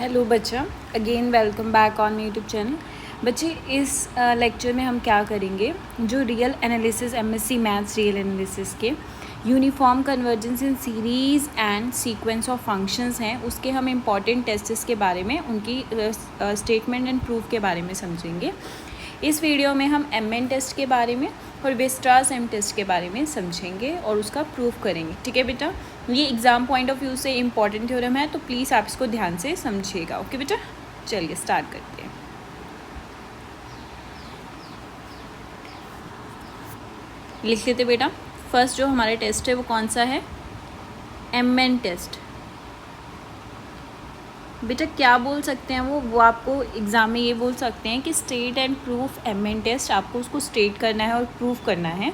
Hello बच्चा, again welcome back on my YouTube channel. बच्चे इस लेक्चर में हम क्या करेंगे, जो real analysis MSc maths real analysis के uniform convergence in series and sequence of functions हैं, उसके हम इम्पॉर्टेंट टेस्ट्स के बारे में, उनकी स्टेटमेंट एंड प्रूफ के बारे में समझेंगे। इस वीडियो में हम एमएन टेस्ट के बारे में और वेस्ट्रास एम टेस्ट के बारे में समझेंगे और उसका प्रूफ करेंगे। ठीक है बेटा, ये एग्ज़ाम पॉइंट ऑफ व्यू से इम्पॉर्टेंट थ्योरम है, तो प्लीज़ आप इसको ध्यान से समझिएगा। ओके बेटा, चलिए स्टार्ट करते हैं। लिख लेते बेटा। फर्स्ट जो हमारा टेस्ट है वो कौन सा है? MN test. बेटा क्या बोल सकते हैं वो आपको एग्ज़ाम में ये बोल सकते हैं कि state and proof MN test, आपको उसको स्टेट करना है और प्रूफ करना है।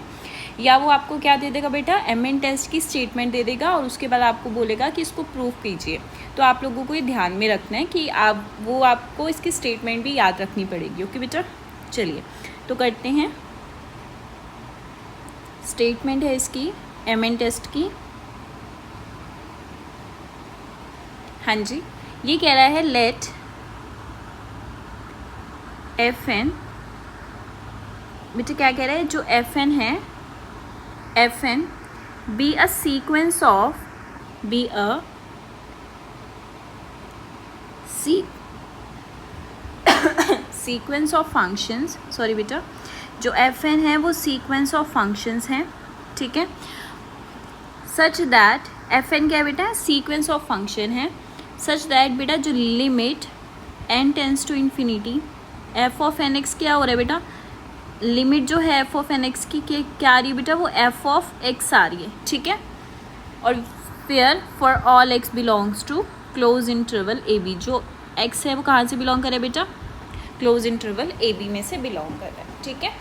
या वो आपको क्या दे देगा बेटा, एमएन टेस्ट की स्टेटमेंट दे देगा और उसके बाद आपको बोलेगा कि इसको प्रूफ कीजिए। तो आप लोगों को ये ध्यान में रखना है कि आपको इसकी स्टेटमेंट भी याद रखनी पड़ेगी। ओके बेटा, चलिए तो करते हैं। स्टेटमेंट है इसकी एमएन टेस्ट की। हाँ जी, ये कह रहा है लेट एफ एन। बेटा क्या कह रहा है, जो एफ एन है, F N be a sequence of sequence of functions. Sorry बेटा, जो एफ एन है वो सीक्वेंस ऑफ फंक्शंस हैं। ठीक है, सच दैट एफ एन क्या है बेटा, सीक्वेंस ऑफ फंक्शन है। सच दैट बेटा जो limit N tends to infinity F of N X क्या हो रहा है बेटा, लिमिट जो है एफ ऑफ एन एक्स की क्या आ रही है बेटा, वो एफ ऑफ एक्स आ रही है। ठीक है, और फिर for all X belongs to close interval A B. जो एक्स है वो कहाँ से बिलोंग कर रहा है बेटा, क्लोज इंटरवल ए बी में से बिलोंग कर रहा है। ठीक है,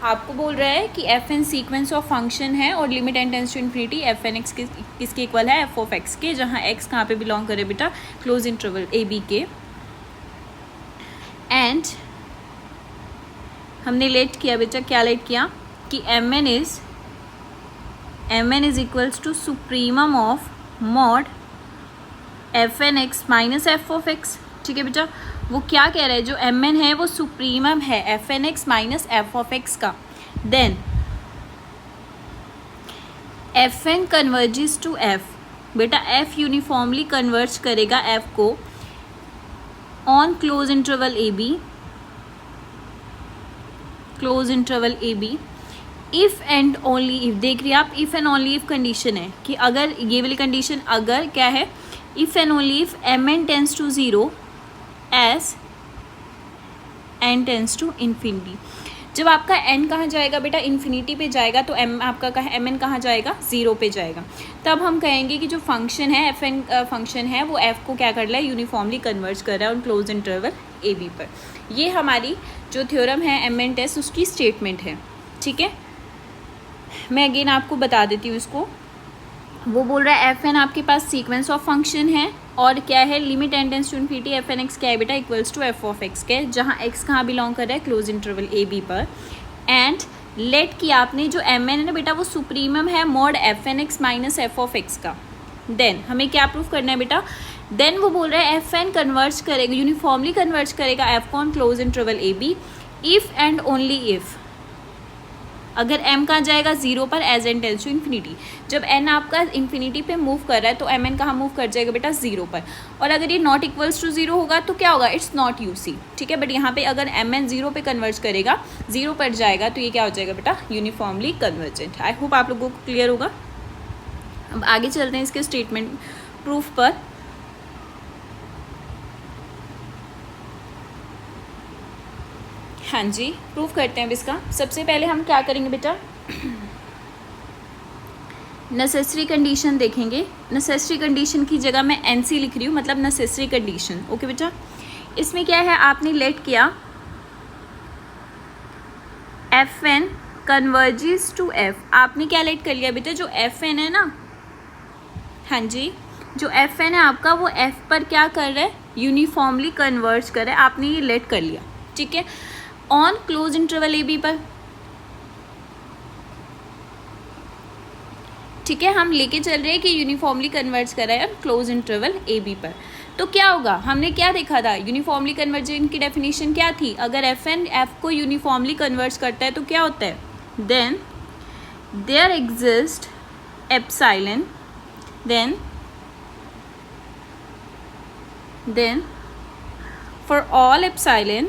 आपको बोल रहा है कि F N sequence of function है और limit N tends to infinity F N X किसके इक्वल है, एफ ऑफ एक्स के, जहाँ एक्स कहाँ पे बिलोंग करे बेटा, क्लोज इंटरवल ए बी के। एंड हमने लेट किया बेटा, क्या लेट किया कि M N is equals to supremum of mod F N X minus F of X. ठीक है बेटा, वो क्या कह रहा है, जो एम एन है वो सुप्रीमम है F N X minus F of X का। Then F N converges to F. बेटा एफ यूनिफॉर्मली कन्वर्ज करेगा एफ को on close interval A B, close interval A B if and only if. देख रही है आप, if and only if condition है कि अगर ये वाली कंडीशन अगर क्या है, if and only if M N tends to zero as N tends to infinity. जब आपका एन कहाँ जाएगा बेटा, इन्फिनिटी पे जाएगा, तो एम आपका कहाँ, एम एन कहाँ जाएगा, ज़ीरो पे जाएगा। तब हम कहेंगे कि जो फंक्शन है एफ एन फंक्शन है वो एफ को क्या कर रहा है, यूनिफॉर्मली कन्वर्ज कर रहा है on close interval A B पर। ये हमारी जो थ्योरम है एम एन टेस्ट, उसकी स्टेटमेंट है। ठीक है, मैं अगेन आपको बता देती हूँ इसको। वो बोल रहा है एफ एन आपके पास सीक्वेंस ऑफ फंक्शन है और क्या है, limit N tends to infinity F N X क्या है बेटा, equals to F of X के, जहाँ एक्स कहाँ बिलोंग कर रहा है, क्लोज इंटरवल ए बी पर। एंड लेट किया आपने, जो एम एन है ना बेटा वो सुप्रीमम है mod F N X minus F of X का। देन हमें क्या प्रूफ करना है बेटा, देन वो बोल रहा है एफ एन कन्वर्ज करेगा, यूनिफॉर्मली कन्वर्ज करेगा एफ को on close interval A B if and only if. अगर m कहाँ जाएगा, ज़ीरो पर, as N tends to infinity. जब n आपका इन्फिनिटी पे मूव कर रहा है तो एम एन कहाँ मूव कर जाएगा बेटा, ज़ीरो पर। और अगर ये नॉट इक्वल्स टू ज़ीरो होगा तो क्या होगा, इट्स नॉट यू सी। ठीक है, बट यहाँ पे अगर एम एन ज़ीरो पे कन्वर्ज करेगा, ज़ीरो पर जाएगा, तो ये क्या हो जाएगा बेटा, यूनिफॉर्मली कन्वर्जेंट। आई होप आप लोगों को क्लियर होगा। अब आगे चलते हैं इसके स्टेटमेंट प्रूफ पर। हाँ जी, प्रूफ करते हैं अब इसका। सबसे पहले हम क्या करेंगे बेटा, नेसेसरी कंडीशन देखेंगे। नेसेसरी कंडीशन की जगह मैं एनसी लिख रही हूँ, मतलब नेसेसरी कंडीशन। ओके बेटा, इसमें क्या है, आपने लेट किया F N converges to F. आपने क्या लेट कर लिया बेटा, जो एफ एन है ना, हाँ जी, जो एफ एन है आपका वो एफ पर क्या कर रहा है, यूनिफॉर्मली कन्वर्ज कर रहा है। आपने ये लेट कर लिया। ठीक है, on close interval A B पर। ठीक है, हम लेके चल रहे हैं कि यूनिफॉर्मली कन्वर्ज कर रहा है क्लोज इंटरवल ए बी पर। तो क्या होगा, हमने क्या देखा था, यूनिफॉर्मली कन्वर्जेंट की डेफिनेशन क्या थी, अगर एफ एन एफ को यूनिफॉर्मली कन्वर्ज करता है तो क्या होता है, then there exist epsilon, then for all epsilon,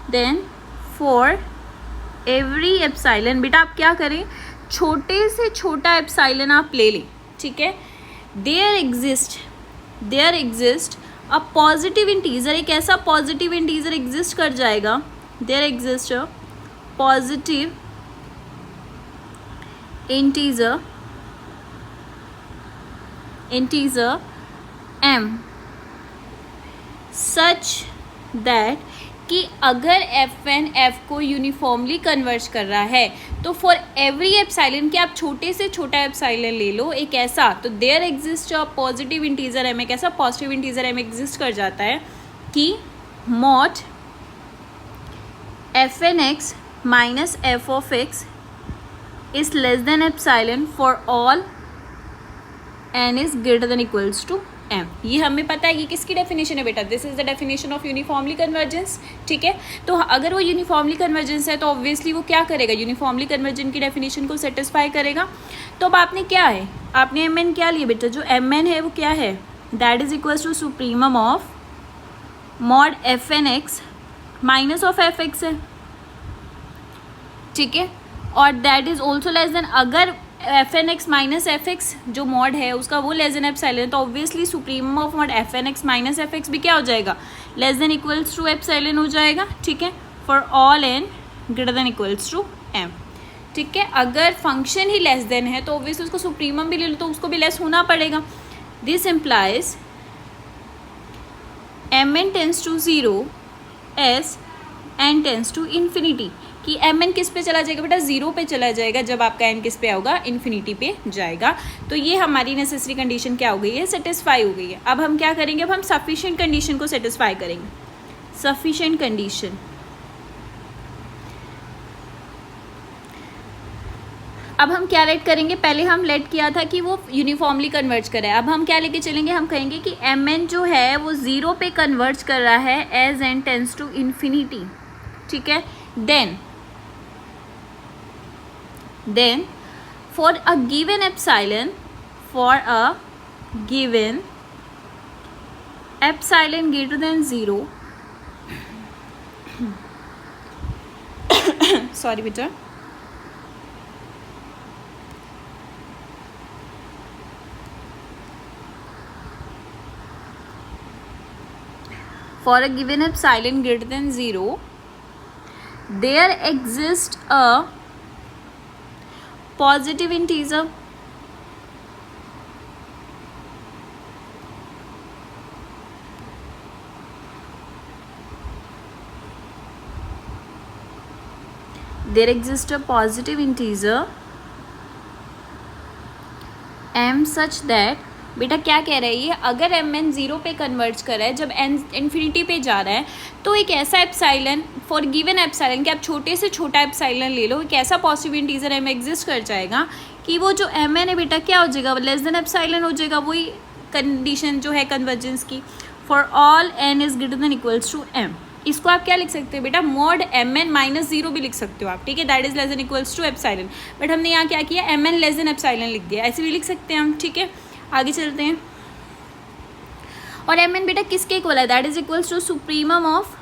then for every epsilon, बेटा आप क्या करें, छोटे से छोटा एप्सिलॉन आप ले लें, ठीक है, there exist a positive integer, एक ऐसा पॉजिटिव इंटीजर एग्जिस्ट कर जाएगा, there exist a positive integer m such that कि अगर एफ एन एफ को यूनिफॉर्मली कन्वर्ज कर रहा है तो फॉर एवरी एप्सिलॉन, कि आप छोटे से छोटा एप्सिलॉन ले लो एक ऐसा, तो there exist a positive integer m, एक ऐसा पॉजिटिव इंटीजर m एग्जिस्ट कर जाता है कि mod F N X minus F of X is less than epsilon for all n is greater than equals to m। ये हमें पता है कि किसकी डेफिनेशन है बेटा, this is the definition of uniformly convergence, ठीक है। तो अगर वो यूनिफॉर्मली कन्वर्जेंस है तो ऑब्वियसली वो क्या करेगा, यूनिफॉर्मली कन्वर्जेंट की डेफिनेशन को सेटिस्फाई करेगा। तो अब आपने क्या है, आपने एम एन क्या लिया बेटा, जो एम एन है वो क्या है, that is equals to supremum of mod F N X minus of F X है, ठीक है, और that is also less than, अगर F N X minus F X जो मॉड है उसका वो लेस देन एप्सिलॉन, तो obviously supremum of mod F N X minus F X भी क्या हो जाएगा, less than equals to epsilon हो जाएगा, ठीक है, for all N greater than equals to M, ठीक है। अगर फंक्शन ही लेस देन है तो ऑब्वियसली उसको सुप्रीमम भी ले लो तो उसको भी लेस होना पड़ेगा। This implies M N tends to zero as N tends to infinity, कि एम एन किस पे चला जाएगा बेटा, ज़ीरो पे चला जाएगा जब आपका एन किस पे होगा, इन्फिनिटी पे जाएगा। तो ये हमारी नेसेसरी कंडीशन क्या हो गई है, सेटिस्फाई हो गई है। अब हम क्या करेंगे, अब हम सफिशिएंट कंडीशन को सेटिस्फाई करेंगे, सफिशिएंट कंडीशन। अब हम क्या लेट करेंगे, पहले हम लेट किया था कि वो यूनिफॉर्मली कन्वर्ज करे, अब हम क्या लेके चलेंगे, हम कहेंगे कि एम एन जो है वो ज़ीरो पे कन्वर्ज कर रहा है as N tends to infinity, ठीक है। then for a given epsilon greater than 0 sorry beta, for a given epsilon greater than 0 there exists a positive integer m such that, बेटा क्या कह रहा है ये, अगर एम एन ज़ीरो पे कन्वर्ज कर रहा है, जब एन इन्फिनिटी पे जा रहा है तो एक ऐसा एप्सिलॉन फॉर गिवन एप्सिलॉन, कि आप छोटे से छोटा एप्सिलॉन ले लो, एक ऐसा पॉसिबल इंटीजर एम एग्जिस्ट कर जाएगा कि वो जो एम एन है बेटा क्या हो जाएगा, लेस देन एप्सिलॉन हो जाएगा। वही कंडीशन जो है कन्वर्जेंस की, for all N is greater than equals to M. इसको आप क्या लिख सकते हो बेटा, mod M N minus zero भी लिख सकते हो आप, ठीक है, that is less than equals to epsilon, but हमने यहाँ क्या किया, M N less than epsilon लिख दिया, ऐसे भी लिख सकते हैं हम, ठीक है। आगे चलते हैं, और एम एन बेटा किसके इक्वल है, that is equals to supremum of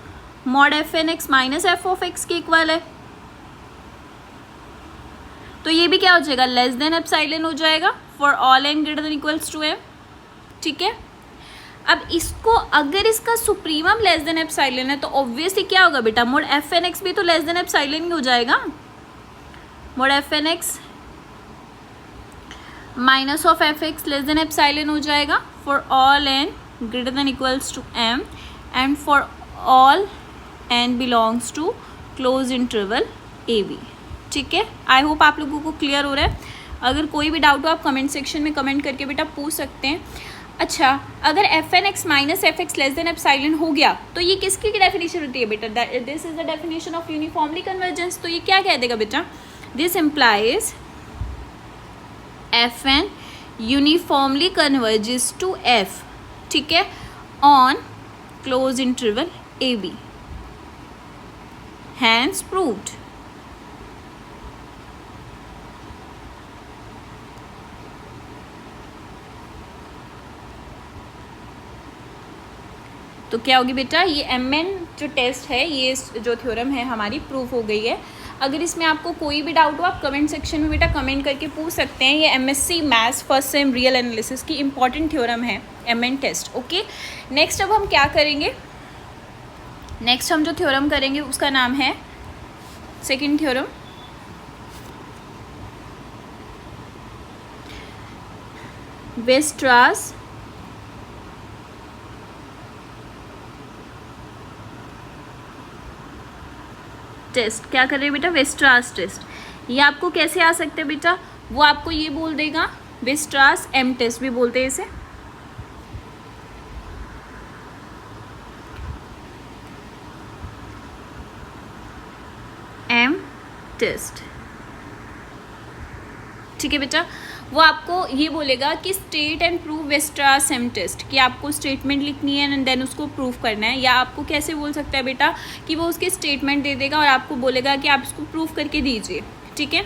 mod F N X minus F of X के इक्वल है, तो ये भी क्या हो जाएगा, लेस देन एप्सिलॉन हो जाएगा for all N greater than equals to M, ठीक है। अब इसको अगर इसका सुप्रीमम लेस देन एप्सिलॉन है तो ऑब्वियसली क्या होगा बेटा, मॉड एफ एन एक्स भी तो लेस देन एप्सिलॉन ही हो जाएगा, mod F N X minus of F X less than epsilon हो जाएगा for all N greater than equals to M and for all N belongs to close interval A B, ठीक है। I hope आप लोगों को clear हो रहा है। अगर कोई भी डाउट हो आप कमेंट सेक्शन में कमेंट करके बेटा पूछ सकते हैं। अच्छा, अगर F N X minus F X less than epsilon हो गया तो ये किसकी डेफिनेशन होती है बेटा, this is the definition of uniformly convergence. तो ये क्या कह देगा बेटा, this implies F N uniformly converges to F, ठीक है, on close interval A B, hence proved. तो क्या होगी बेटा, ये एम एन जो टेस्ट है, ये जो थ्योरम है हमारी प्रूफ हो गई है। अगर इसमें आपको कोई भी डाउट हो आप कमेंट सेक्शन में बेटा कमेंट करके पूछ सकते हैं। ये MSc maths first sem real analysis की इंपॉर्टेंट थ्योरम है M N test. Okay, next अब हम क्या करेंगे, नेक्स्ट हम जो थ्योरम करेंगे उसका नाम है सेकंड थ्योरम, वेस्ट्रास टेस्ट। क्या कर रहे हैं बेटा, वेस्ट्रास टेस्ट। ये आपको कैसे आ सकते हैं बेटा, वो आपको ये बोल देगा, वेस्ट्रास एम टेस्ट भी बोलते हैं इसे। एम टेस्ट, ठीक है बेटा। वो आपको ये बोलेगा कि state and prove Weierstrass M test, कि आपको स्टेटमेंट लिखनी है एंड देन उसको प्रूव करना है। या आपको कैसे बोल सकता है बेटा कि वो उसके स्टेटमेंट दे देगा और आपको बोलेगा कि आप इसको प्रूव करके दीजिए, ठीक है।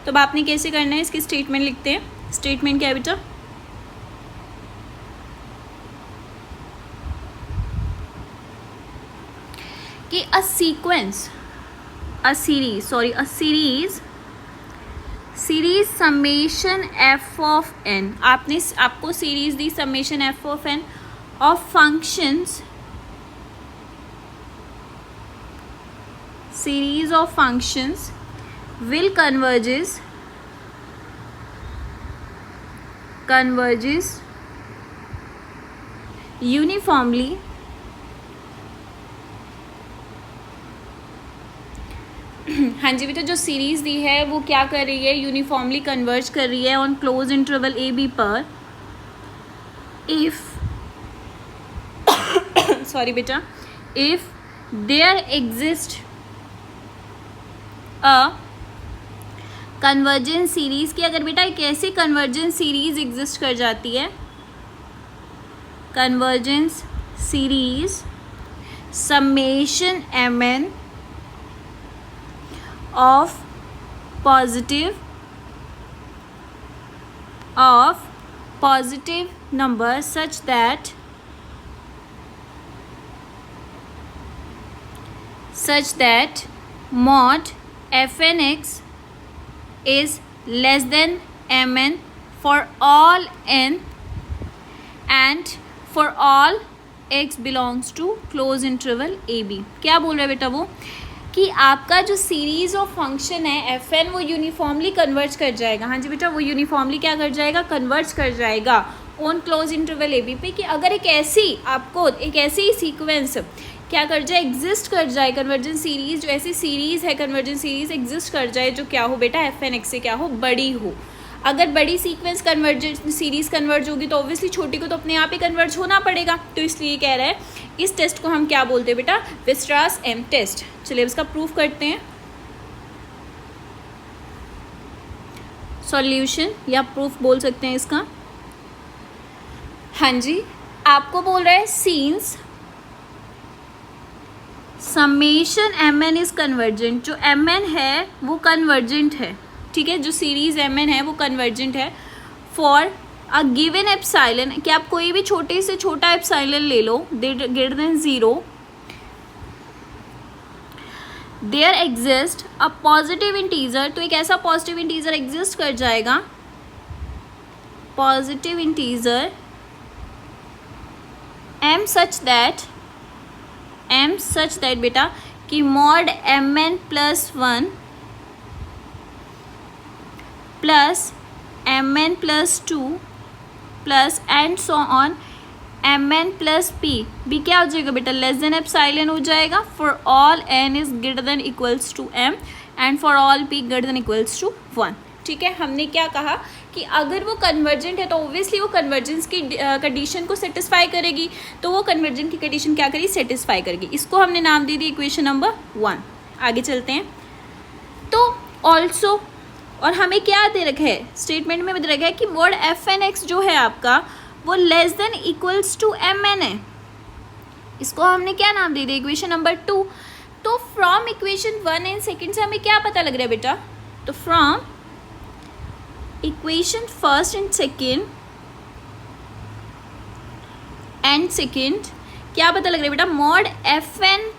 तो अब आपने कैसे करना है, इसके स्टेटमेंट लिखते हैं। स्टेटमेंट क्या है बेटा, कि a series summation F of N, आपको सीरीज दी summation F of N of functions, series of functions will converges uniformly हाँ जी बेटा, जो सीरीज दी है वो क्या कर रही है, यूनिफॉर्मली कन्वर्ज कर रही है on close interval A B पर इफ सॉरी बेटा, if there exist a convergence series, की अगर बेटा एक ऐसी कन्वर्जेंस सीरीज एग्जिस्ट कर जाती है, convergence series summation M N of positive numbers such that mod fnx is less than mn for all n and for all x belongs to close interval ab। क्या बोल रहा है बेटा वो, कि आपका जो सीरीज ऑफ फंक्शन है एफ एन वो यूनिफॉर्मली कन्वर्ज कर जाएगा। हाँ जी बेटा, वो यूनिफॉर्मली क्या कर जाएगा, कन्वर्ज कर जाएगा on close interval A B पे, कि अगर एक ऐसी आपको एक ऐसी सीक्वेंस क्या कर जाए, एग्जिस्ट कर जाए, कन्वर्जेंस सीरीज, जो ऐसी सीरीज है कन्वर्जेंस सीरीज एग्जिस्ट कर जाए जो क्या हो बेटा, एफ एन एक्स से क्या हो, बड़ी हो। अगर बड़ी सीक्वेंस कन्वर्जेंस सीरीज कन्वर्ज होगी तो ऑब्वियसली छोटी को तो अपने आप ही कन्वर्ज होना पड़ेगा। तो इसलिए कह रहा है इस टेस्ट को हम क्या बोलते हैं बेटा, वेस्ट्रास एम टेस्ट। चलिए इसका प्रूफ करते हैं, सॉल्यूशन या प्रूफ बोल सकते हैं इसका। हाँ जी, आपको बोल रहा है since summation M N is convergent, जो एम एन है वो कन्वर्जेंट है, ठीक है, जो सीरीज एम एन है वो कन्वर्जेंट है फॉर अ गिवन एप्साइलन, कि आप कोई भी छोटे से छोटा एप्साइलन ले लो greater than 0, there exist a positive integer, तो एक ऐसा पॉजिटिव इंटीजर एग्जिस्ट कर जाएगा, positive integer M such that बेटा कि mod M N plus 1 plus M N plus 2 plus and so on M N plus P भी क्या हो जाएगा बेटा, लेस देन एप्सिलॉन हो जाएगा for all N is greater than equals to M and for all P greater than equals to 1। ठीक है, हमने क्या कहा कि अगर वो कन्वर्जेंट है तो ऑब्वियसली वो कन्वर्जेंस की कंडीशन को सेटिस्फाई करेगी, तो वो कन्वर्जेंट की कंडीशन क्या करेगी, सेटिस्फाई करेगी। इसको हमने नाम दे दी इक्वेशन नंबर 1। आगे चलते हैं। तो और हमें क्या दे रखा है, स्टेटमेंट में दे रखा है कि मॉड एफ एन एक्स जो है आपका वो less than equals to M N है। इसको हमने क्या नाम दे दिया, इक्वेशन नंबर 2। तो फ्रॉम इक्वेशन 1 एंड सेकेंड से हमें क्या पता लग रहा है बेटा, तो from equation first and second क्या पता लग रहा है बेटा, mod F N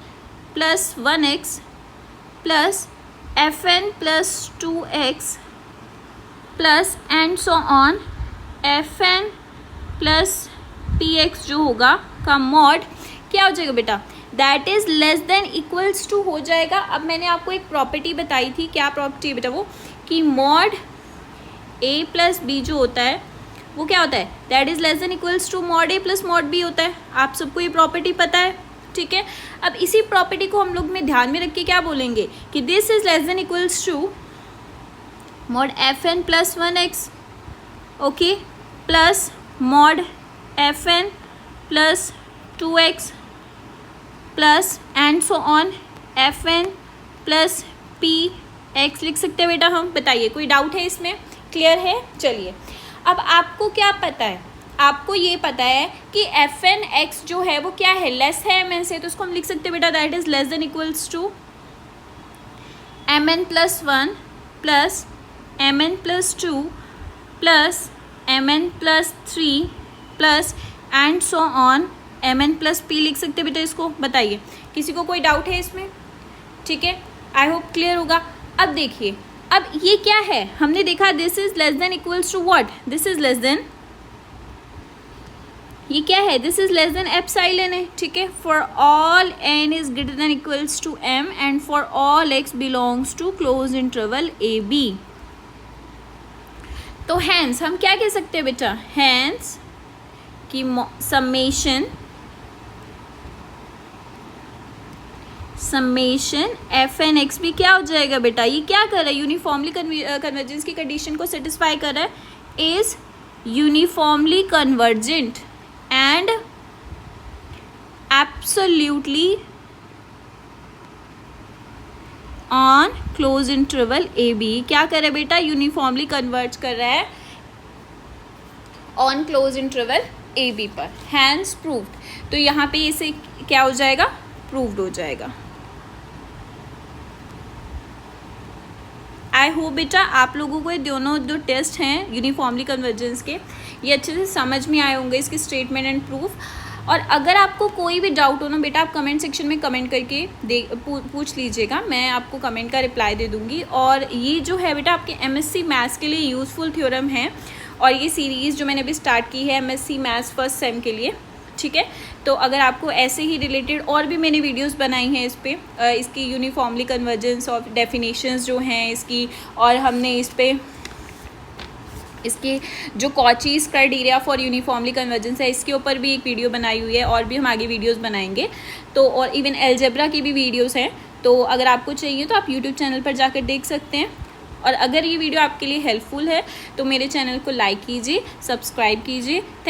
plus 1x plus F N plus 2x plus and so on F N plus P X जो होगा का मॉड क्या हो जाएगा बेटा, that is less than equals to हो जाएगा। अब मैंने आपको एक प्रॉपर्टी बताई थी, क्या प्रॉपर्टी है बेटा वो, कि मॉड ए प्लस बी जो होता है वो क्या होता है, that is less than equals to mod A plus mod B होता है। आप सबको ये प्रॉपर्टी पता है, ठीक है। अब इसी प्रॉपर्टी को हम लोग में ध्यान में रख के क्या बोलेंगे कि this is less than equals to mod F N plus 1x, okay, plus mod F N plus 2x plus and so on F N plus P X लिख सकते हैं बेटा हम। बताइए कोई डाउट है इसमें, क्लियर है? चलिए अब आपको क्या पता है, आपको ये पता है कि एफ एन एक्स जो है वो क्या है, लेस है एम एन से, तो उसको हम लिख सकते हैं बेटा that is less than equals to M N plus 1 plus M N plus 2 plus M N plus 3 plus and so on M N plus P लिख सकते हैं बेटा इसको। बताइए किसी को कोई डाउट है इसमें? ठीक है, आई होप क्लियर होगा। अब देखिए, अब ये क्या है, हमने देखा this is less than equals to what, this is less than, ये क्या है, this is less than epsilon है, ठीक है। For all N is greater than equals to M and for all X belongs to close interval A B. तो hence हम क्या कह सकते हैं बेटा, हैंस की समेशन एफ एन एक्स भी क्या हो जाएगा बेटा, ये क्या कर रहा है, यूनिफॉर्मली कन्वर्जेंस की कंडीशन को सेटिस्फाई कर रहा है, is uniformly convergent and absolutely on close interval A B. क्या कर रहा है बेटा, यूनिफॉर्मली कन्वर्ज कर रहा है on close interval A B पर, हैंस प्रूव्ड। तो यहाँ पे इसे क्या हो जाएगा, प्रूव्ड हो जाएगा। आई होप बेटा आप लोगों को ये दोनों जो टेस्ट हैं यूनिफॉर्मली कन्वर्जेंस के, ये अच्छे से समझ में आए होंगे, इसके स्टेटमेंट एंड प्रूफ। और अगर आपको कोई भी डाउट हो ना बेटा, आप कमेंट सेक्शन में कमेंट करके पूछ लीजिएगा, मैं आपको कमेंट का रिप्लाई दे दूँगी। और ये जो है बेटा आपके एमएससी मैथ्स के लिए यूज़फुल थ्योरम है, और ये सीरीज़ जो मैंने अभी स्टार्ट की है एमएससी मैथ्स फर्स्ट सेम के लिए, ठीक है। तो अगर आपको ऐसे ही रिलेटेड और भी मैंने वीडियोस बनाई हैं इस पे, इसकी यूनिफॉर्मली कन्वर्जेंस और डेफिनेशंस जो हैं इसकी, और हमने इस पे इसकी जो कॉचीज़ क्राइटेरिया फॉर यूनिफॉर्मली कन्वर्जेंस है इसके ऊपर भी एक वीडियो बनाई हुई है, और भी हम आगे वीडियोस बनाएंगे। तो और इवन अलजेब्रा की भी वीडियोस हैं, तो अगर आपको चाहिए तो आप यूट्यूब चैनल पर जाकर देख सकते हैं। और अगर ये वीडियो आपके लिए हेल्पफुल है तो मेरे चैनल को लाइक कीजिए, सब्सक्राइब कीजिए। थैंक